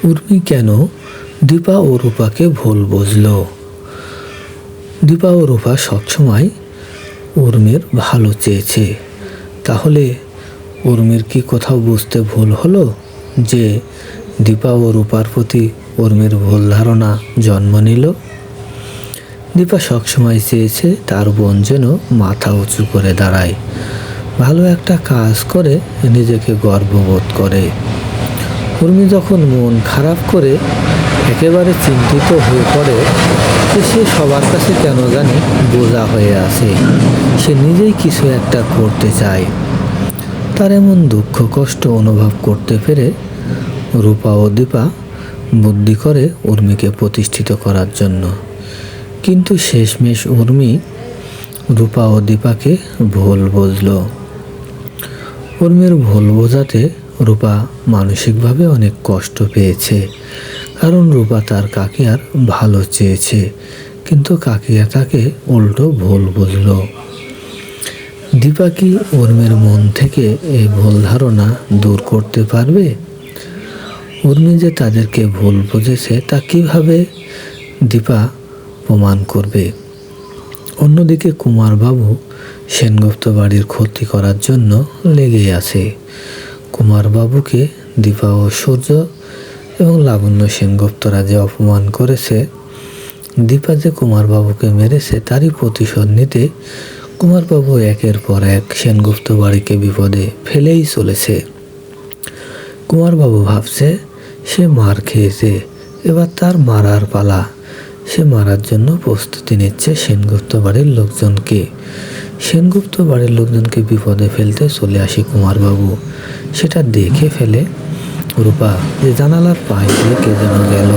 উর্মি কেন দীপা ও রূপাকে ভুল বুঝল? দীপা ও রূপা সবসময় উর্মির ভালো চেয়েছে। তাহলে উর্মির কি কোথাও বুঝতে ভুল হলো যে দীপা ও রূপার প্রতি উর্মির ভুল ধারণা জন্ম নিল? দীপা সবসময় চেয়েছে তার বোন যেন মাথা উঁচু করে দাঁড়ায়, ভালো একটা কাজ করে নিজেকে গর্ববোধ করে। উর্মি যখন মন খারাপ করে একেবারে চিন্তিত হয়ে পড়ে যে সে সবার কাছে কেন জানি বোঝা হয়ে আসে, সে নিজেই কিছু একটা করতে চায়। তার এমন দুঃখ কষ্ট অনুভব করতে পেরে রূপা ও দীপা বুদ্ধি করে উর্মিকে প্রতিষ্ঠিত করার জন্য। কিন্তু শেষমেশ উর্মি রূপা ও দীপাকে ভুল বুঝল। উর্মির ভুল বোঝাতে রূপা মানসিকভাবে অনেক কষ্ট পেয়েছে, কারণ রূপা তার কাকিয়ার ভালো চেয়েছে, কিন্তু কাকিয়া তাকে উল্টো ভুল বুঝল। দীপা কি উর্মির মন থেকে এই ভুল ধারণা দূর করতে পারবে? উর্মি যে তাদেরকে ভুল বুঝেছে তা কিভাবে দীপা প্রমাণ করবে? অন্যদিকে কুমারবাবু সেনগুপ্ত বাড়ির ক্ষতি করার জন্য লেগে আছে। কুমারবাবুকে দীপা ও সূর্য এবং লাবণ্য সেনগুপ্তরা যে অপমান করেছে, দীপা যে কুমারবাবুকে মেরেছে তারই প্রতিশোধ নিতে কুমারবাবু একের পর এক সেনগুপ্ত বাড়িকে বিপদে ফেলেই চলেছে। কুমারবাবু ভাবছে সে মার খেয়েছে, এবার তার মারার পালা। সে মারার জন্য প্রস্তুতি নিচ্ছে সেনগুপ্ত বাড়ির লোকজনকে। সেনগুপ্ত বাড়ির লোকজনকে বিপদে ফেলতে চলে আসে কুমারবাবু। সেটা দেখে ফেলে রূপা যে জানালার পাশ দিয়ে কে যেন গেল।